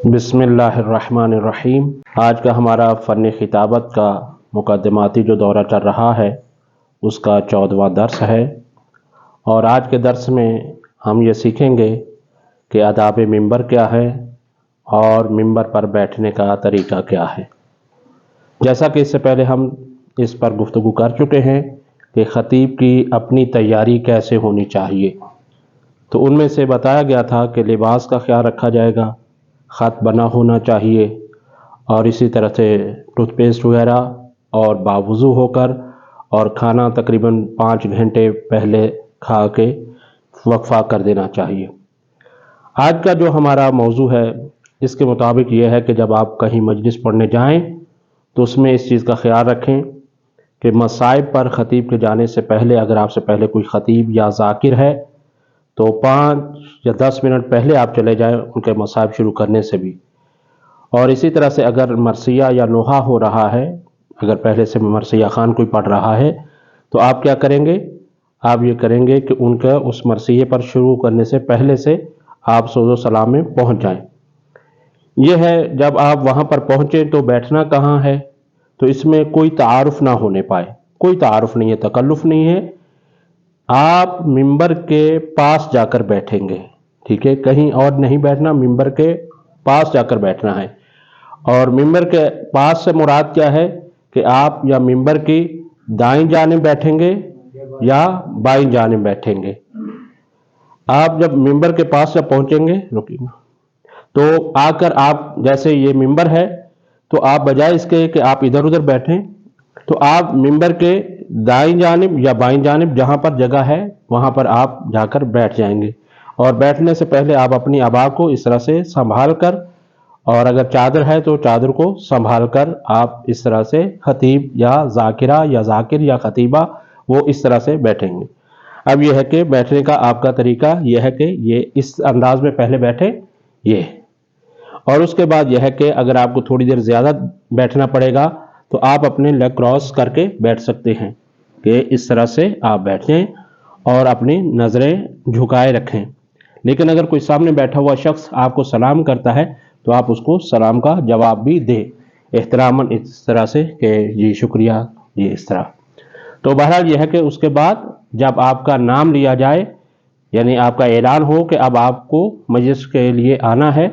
بسم اللہ الرحمن الرحیم۔ آج کا ہمارا فن خطابت کا مقدماتی جو دورہ چل رہا ہے اس کا 14واں درس ہے، اور آج کے درس میں ہم یہ سیکھیں گے کہ آداب ممبر کیا ہے اور ممبر پر بیٹھنے کا طریقہ کیا ہے۔ جیسا کہ اس سے پہلے ہم اس پر گفتگو کر چکے ہیں کہ خطیب کی اپنی تیاری کیسے ہونی چاہیے، تو ان میں سے بتایا گیا تھا کہ لباس کا خیال رکھا جائے گا، خط بنا ہونا چاہیے، اور اسی طرح سے ٹوتھ پیسٹ وغیرہ، اور باوضو ہو کر، اور کھانا تقریباً 5 گھنٹے پہلے کھا کے وقفہ کر دینا چاہیے۔ آج کا جو ہمارا موضوع ہے اس کے مطابق یہ ہے کہ جب آپ کہیں مجلس پڑھنے جائیں تو اس میں اس چیز کا خیال رکھیں کہ مصائب پر خطیب کے جانے سے پہلے، اگر آپ سے پہلے کوئی خطیب یا ذاکر ہے تو 5 یا 10 منٹ پہلے آپ چلے جائیں ان کے مصائب شروع کرنے سے بھی۔ اور اسی طرح سے اگر مرثیہ یا نوحہ ہو رہا ہے، اگر پہلے سے مرثیہ خوان کوئی پڑھ رہا ہے تو آپ کیا کریں گے؟ آپ یہ کریں گے کہ ان کا اس مرثیے پر شروع کرنے سے پہلے سے آپ سوز و سلام میں پہنچ جائیں۔ یہ ہے جب آپ وہاں پر پہنچیں تو بیٹھنا کہاں ہے، تو اس میں کوئی تعارف نہ ہونے پائے، کوئی تعارف نہیں ہے، تکلف نہیں ہے۔ آپ ممبر کے پاس جا کر بیٹھیں گے، ٹھیک ہے، کہیں اور نہیں بیٹھنا، ممبر کے پاس جا کر بیٹھنا ہے۔ اور ممبر کے پاس سے مراد کیا ہے کہ آپ یا ممبر کی دائیں جانب بیٹھیں گے یا بائیں جانب بیٹھیں گے۔ آپ جب ممبر کے پاس جب پہنچیں گے تو آ کر آپ، جیسے یہ ممبر ہے تو آپ بجائے اس کے کہ آپ ادھر ادھر بیٹھیں تو آپ ممبر کے دائیں جانب یا بائیں جانب جہاں پر جگہ ہے وہاں پر آپ جا کر بیٹھ جائیں گے۔ اور بیٹھنے سے پہلے آپ اپنی عبا کو اس طرح سے سنبھال کر، اور اگر چادر ہے تو چادر کو سنبھال کر آپ اس طرح سے خطیب یا ذاکرہ یا ذاکر یا خطیبہ وہ اس طرح سے بیٹھیں گے۔ اب یہ ہے کہ بیٹھنے کا آپ کا طریقہ یہ ہے کہ یہ اس انداز میں پہلے بیٹھیں یہ، اور اس کے بعد یہ ہے کہ اگر آپ کو تھوڑی دیر زیادہ بیٹھنا پڑے گا تو آپ اپنے لیگ کراس کر کے بیٹھ سکتے ہیں کہ اس طرح سے آپ بیٹھ جائیں اور اپنی نظریں جھکائے رکھیں۔ لیکن اگر کوئی سامنے بیٹھا ہوا شخص آپ کو سلام کرتا ہے تو آپ اس کو سلام کا جواب بھی دیں احتراماً، اس طرح سے کہ جی شکریہ، یہ اس طرح۔ تو بہرحال یہ ہے کہ اس کے بعد جب آپ کا نام لیا جائے، یعنی آپ کا اعلان ہو کہ اب آپ کو مجلس کے لیے آنا ہے،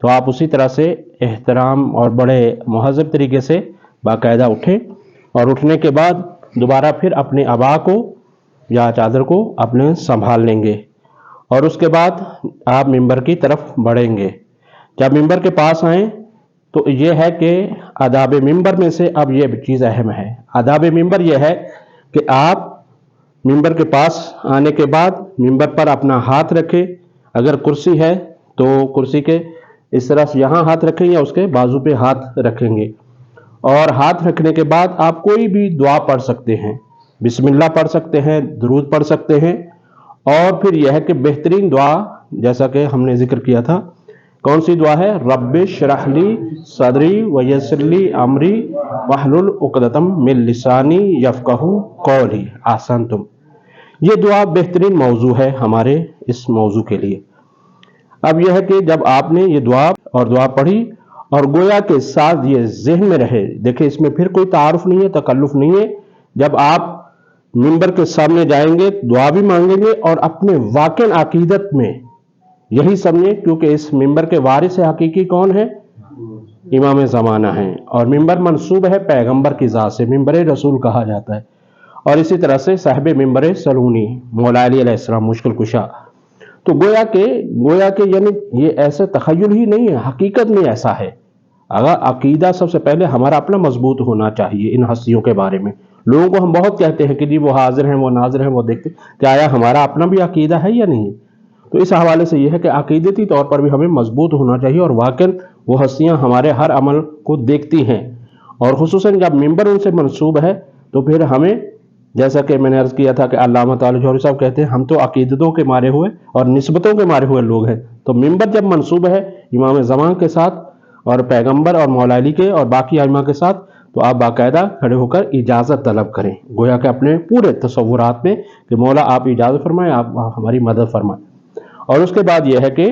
تو آپ اسی طرح سے احترام اور بڑے مہذب طریقے سے باقاعدہ اٹھیں، اور اٹھنے کے بعد دوبارہ پھر اپنے عبا کو یا چادر کو اپنے سنبھال لیں گے، اور اس کے بعد آپ ممبر کی طرف بڑھیں گے۔ جب ممبر کے پاس آئیں تو یہ ہے کہ آداب ممبر میں سے اب یہ چیز اہم ہے۔ آداب ممبر یہ ہے کہ آپ ممبر کے پاس آنے کے بعد ممبر پر اپنا ہاتھ رکھیں، اگر کرسی ہے تو کرسی کے اس طرح سے یہاں ہاتھ رکھیں یا اس کے بازو پہ ہاتھ رکھیں گے، اور ہاتھ رکھنے کے بعد آپ کوئی بھی دعا پڑھ سکتے ہیں، بسم اللہ پڑھ سکتے ہیں، درود پڑھ سکتے ہیں، اور پھر یہ ہے کہ بہترین دعا جیسا کہ ہم نے ذکر کیا تھا، کون سی دعا ہے؟ رب اشرح لی صدری ویسر لی امری واحلل عقدۃ من لسانی یفقہوا قولی۔ احسنتم۔ یہ دعا بہترین موضوع ہے ہمارے اس موضوع کے لیے۔ اب یہ ہے کہ جب آپ نے یہ دعا پڑھی اور گویا کے ساتھ یہ ذہن میں رہے، دیکھیں اس میں پھر کوئی تعارف نہیں ہے، تکلف نہیں ہے۔ جب آپ ممبر کے سامنے جائیں گے دعا بھی مانگیں گے، اور اپنے واقع عقیدت میں یہی سمجھیں، کیونکہ اس ممبر کے وارث حقیقی کون ہے؟ امام زمانہ ہیں، اور ممبر منسوب ہے پیغمبر کی ذات سے، ممبر رسول کہا جاتا ہے، اور اسی طرح سے صاحب ممبر سلونی مولا علی علیہ السلام مشکل کشا۔ تو گویا کہ یعنی یہ ایسے تخیل ہی نہیں ہے، حقیقت میں ایسا ہے۔ اگر عقیدہ سب سے پہلے ہمارا اپنا مضبوط ہونا چاہیے ان ہستیوں کے بارے میں۔ لوگوں کو ہم بہت کہتے ہیں کہ جی وہ حاضر ہیں، وہ ناظر ہیں، وہ دیکھتے، کیا آیا ہمارا اپنا بھی عقیدہ ہے یا نہیں؟ تو اس حوالے سے یہ ہے کہ عقیدتی طور پر بھی ہمیں مضبوط ہونا چاہیے، اور واقعاً وہ ہستیاں ہمارے ہر عمل کو دیکھتی ہیں، اور خصوصاً جب ممبر ان سے منسوب ہے تو پھر ہمیں، جیسا کہ میں نے عرض کیا تھا کہ علامہ تعالی جوہری صاحب کہتے ہیں ہم تو عقیدتوں کے مارے ہوئے اور نسبتوں کے مارے ہوئے لوگ ہیں، تو ممبر جب منسوب ہے امام زمان کے ساتھ اور پیغمبر اور مولا علی کے اور باقی ائمہ کے ساتھ، تو آپ باقاعدہ کھڑے ہو کر اجازت طلب کریں، گویا کہ اپنے پورے تصورات میں کہ مولا آپ اجازت فرمائیں، آپ ہماری مدد فرمائیں۔ اور اس کے بعد یہ ہے کہ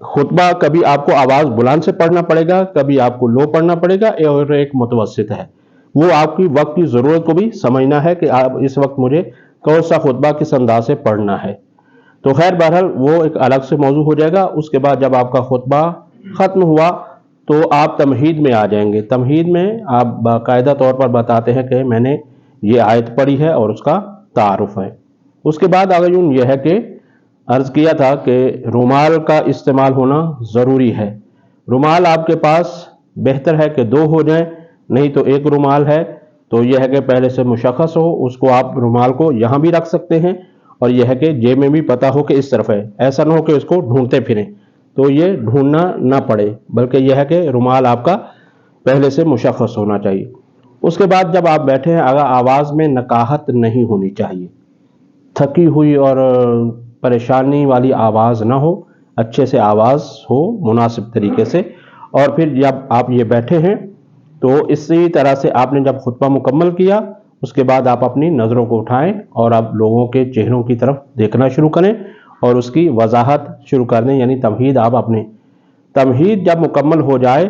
خطبہ کبھی آپ کو آواز بلند سے پڑھنا پڑے گا، کبھی آپ کو لو پڑھنا پڑے گا، اور ایک متوسط ہے۔ وہ آپ کی وقت کی ضرورت کو بھی سمجھنا ہے کہ آپ اس وقت مجھے کون سا خطبہ کس انداز سے پڑھنا ہے۔ تو خیر بہرحال وہ ایک الگ سے موضوع ہو جائے گا۔ اس کے بعد جب آپ کا خطبہ ختم ہوا تو آپ تمہید میں آ جائیں گے۔ تمہید میں آپ باقاعدہ طور پر بتاتے ہیں کہ میں نے یہ آیت پڑھی ہے اور اس کا تعارف ہے۔ اس کے بعد آگے یہ ہے کہ عرض کیا تھا کہ رومال کا استعمال ہونا ضروری ہے۔ رومال آپ کے پاس بہتر ہے کہ دو ہو جائیں، نہیں تو ایک رومال ہے تو یہ ہے کہ پہلے سے مشخص ہو، اس کو آپ رومال کو یہاں بھی رکھ سکتے ہیں، اور یہ ہے کہ جیب میں بھی پتہ ہو کہ اس طرف ہے۔ ایسا نہ ہو کہ اس کو ڈھونڈتے پھریں، تو یہ ڈھونڈنا نہ پڑے، بلکہ یہ ہے کہ رومال آپ کا پہلے سے مشخص ہونا چاہیے۔ اس کے بعد جب آپ بیٹھے ہیں، اگر آواز میں نکاہت نہیں ہونی چاہیے، تھکی ہوئی اور پریشانی والی آواز نہ ہو، اچھے سے آواز ہو مناسب طریقے سے۔ اور پھر جب آپ یہ بیٹھے ہیں تو اسی طرح سے آپ نے جب خطبہ مکمل کیا، اس کے بعد آپ اپنی نظروں کو اٹھائیں اور آپ لوگوں کے چہروں کی طرف دیکھنا شروع کریں اور اس کی وضاحت شروع کر دیں، یعنی تمہید آپ اپنے تمہید جب مکمل ہو جائے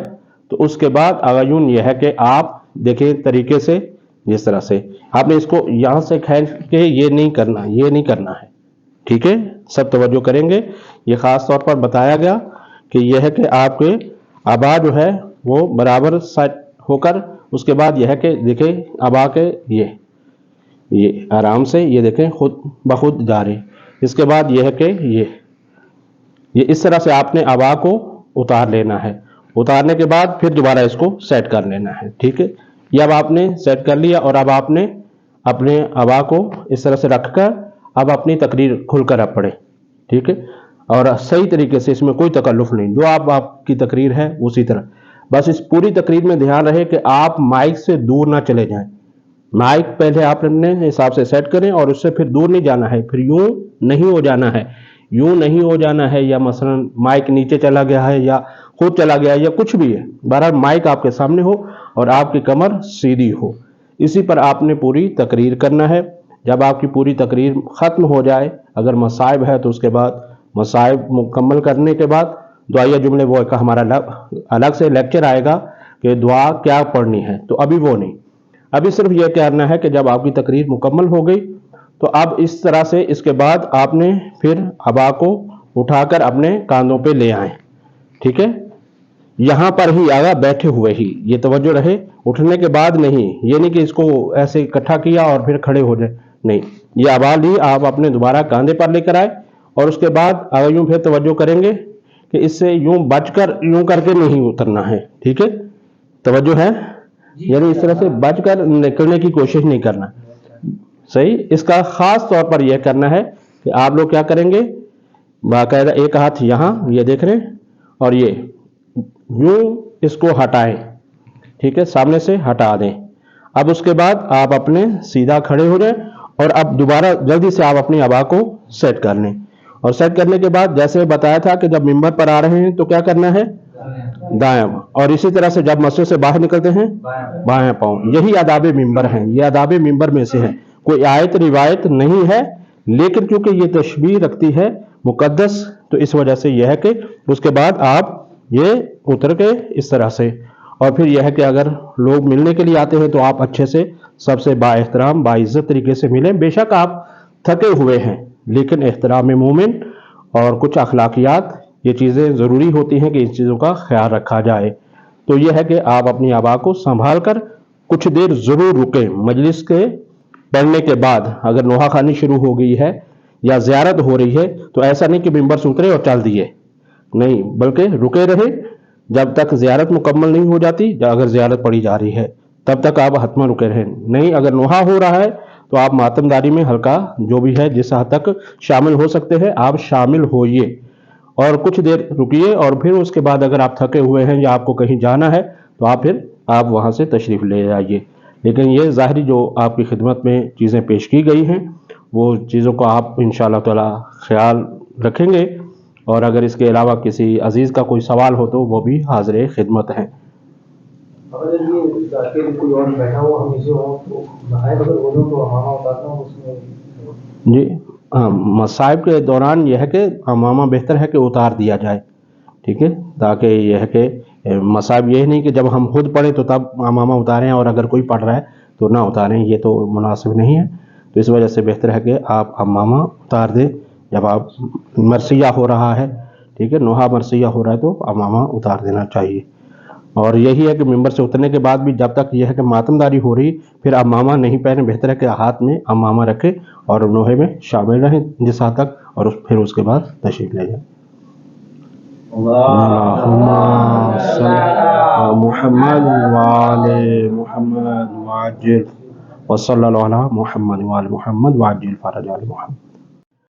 تو اس کے بعد اغیون یہ ہے کہ آپ دیکھیں طریقے سے، جس طرح سے آپ نے اس کو یہاں سے کھینچ کے یہ نہیں کرنا ہے، ٹھیک ہے؟ سب توجہ کریں گے۔ یہ خاص طور پر بتایا گیا کہ یہ ہے کہ آپ کے آبا جو ہے وہ برابر سیٹ ہو کر، اس کے بعد یہ ہے کہ دیکھیں آبا کے یہ آرام سے یہ دیکھیں خود بخود جاری۔ اس کے بعد یہ ہے کہ یہ اس طرح سے آپ نے آبا کو اتار لینا ہے۔ اتارنے کے بعد پھر دوبارہ اس کو سیٹ کر لینا ہے، ٹھیک ہے؟ یہ اب آپ نے سیٹ کر لیا اور اب آپ نے اپنے آبا کو اس طرح سے رکھ کر اب اپنی تقریر کھل کر اب پڑھیں، ٹھیک ہے؟ اور صحیح طریقے سے، اس میں کوئی تکلف نہیں، جو آپ کی تقریر ہے اسی طرح۔ بس اس پوری تقریر میں دھیان رہے کہ آپ مائک سے دور نہ چلے جائیں۔ مائک پہلے آپ اپنے حساب سے سیٹ کریں اور اس سے پھر دور نہیں جانا ہے، پھر یوں نہیں ہو جانا ہے، یا مثلا مائک نیچے چلا گیا ہے یا خود چلا گیا ہے یا کچھ بھی ہے، بہرحال مائک آپ کے سامنے ہو اور آپ کی کمر سیدھی ہو۔ اسی پر آپ نے پوری تقریر کرنا ہے۔ جب آپ کی پوری تقریر ختم ہو جائے، اگر مصائب ہے تو اس کے بعد مصائب مکمل کرنے کے بعد دعائیہ جملے، وہ ایک ہمارا الگ سے لیکچر آئے گا کہ دعا کیا پڑھنی ہے، تو ابھی وہ نہیں، ابھی صرف یہ کرنا ہے کہ جب آپ کی تقریر مکمل ہو گئی تو اب اس طرح سے اس کے بعد آپ نے پھر آبا کو اٹھا کر اپنے کاندھوں پہ لے آئیں، ٹھیک ہے؟ یہاں پر ہی آگا بیٹھے ہوئے ہی، یہ توجہ رہے، اٹھنے کے بعد نہیں، یہ نہیں کہ اس کو ایسے اکٹھا کیا اور پھر کھڑے ہو جائے، نہیں، یہ آبا لی آپ اپنے دوبارہ کاندھے پر لے کر آئے، اور اس کے بعد اگر یوں پھر توجہ کریں گے کہ اس سے یوں بچ کر یوں کر کے نہیں اترنا ہے، ٹھیک ہے؟ توجہ ہے، یعنی اس طرح سے بچ کر نکلنے کی کوشش نہیں کرنا، صحیح؟ اس کا خاص طور پر یہ کرنا ہے کہ آپ لوگ کیا کریں گے، باقاعدہ ایک ہاتھ یہاں یہ دیکھ رہے ہیں اور یہ یوں اس کو ہٹائیں، ٹھیک ہے؟ سامنے سے ہٹا دیں۔ اب اس کے بعد آپ اپنے سیدھا کھڑے ہو جائیں اور اب دوبارہ جلدی سے آپ اپنی آبا کو سیٹ کر لیں، اور سیٹ کرنے کے بعد جیسے بتایا تھا کہ جب ممبر پر آ رہے ہیں تو کیا کرنا ہے، دائیں، اور اسی طرح سے جب مسجد سے باہر نکلتے ہیں بائیں پاؤں۔ یہی آداب ممبر ہیں، یہ آداب ممبر میں سے ہے، کوئی آیت روایت نہیں ہے، لیکن کیونکہ یہ تشبیہ رکھتی ہے مقدس، تو اس وجہ سے یہ ہے کہ اس کے بعد آپ یہ اتر کے اس طرح سے، اور پھر یہ ہے کہ اگر لوگ ملنے کے لیے آتے ہیں تو آپ اچھے سے سب سے با احترام با عزت طریقے سے ملیں۔ بے شک آپ تھکے ہوئے ہیں، لیکن احترام مومن اور کچھ اخلاقیات، یہ چیزیں ضروری ہوتی ہیں کہ ان چیزوں کا خیال رکھا جائے۔ تو یہ ہے کہ آپ اپنی آبا کو سنبھال کر کچھ دیر ضرور رکیں۔ مجلس کے پڑھنے کے بعد اگر نوحہ خوانی شروع ہو گئی ہے یا زیارت ہو رہی ہے تو ایسا نہیں کہ ممبر سے اترے اور چل دیے، نہیں، بلکہ رکے رہے جب تک زیارت مکمل نہیں ہو جاتی۔ اگر زیارت پڑھی جا رہی ہے تب تک آپ حتما رکے رہیں، نہیں، اگر نوحہ ہو رہا ہے تو آپ ماتم داری میں ہلکا جو بھی ہے جس حد تک شامل ہو سکتے ہیں آپ شامل ہوئیے اور کچھ دیر رکیے، اور پھر اس کے بعد اگر آپ تھکے ہوئے ہیں یا آپ کو کہیں جانا ہے تو آپ وہاں سے تشریف لے جائیے۔ لیکن یہ ظاہری جو آپ کی خدمت میں چیزیں پیش کی گئی ہیں وہ چیزوں کو آپ انشاءاللہ تعالی خیال رکھیں گے، اور اگر اس کے علاوہ کسی عزیز کا کوئی سوال ہو تو وہ بھی حاضر خدمت ہیں۔ اگر یہ کوئی اور بیٹھا ہو ہمیشہ ہو تو مصائب اگر ہو تو امامہ اتارنا ہو اس میں، جی ہاں، مصائب کے دوران یہ ہے کہ امامہ بہتر ہے کہ اتار دیا جائے، ٹھیک ہے، تاکہ یہ ہے کہ مصائب یہ نہیں کہ جب ہم خود پڑھیں تو تب امامہ اتاریں اور اگر کوئی پڑھ رہا ہے تو نہ اتاریں، یہ تو مناسب نہیں ہے. تو اس وجہ سے بہتر ہے کہ آپ امامہ اتار دیں جب آپ مرثیہ ہو رہا ہے. ٹھیک ہے، نوحہ مرثیہ ہو رہا ہے تو امامہ اتار دینا چاہیے. اور یہی ہے کہ ممبر سے اترنے کے بعد بھی جب تک یہ ہے کہ ماتم داری ہو رہی پھر امامہ نہیں پہنے. بہتر ہے کہ ہاتھ میں امامہ رکھے اور نوحے میں شامل رہیں جس حد تک، اور پھر اس کے بعد تشریف لے جائیں. اللہم صل علی محمد وآل محمد وعجل وصلی اللہ علی محمد وآل محمد وعجل فرج آل محمد.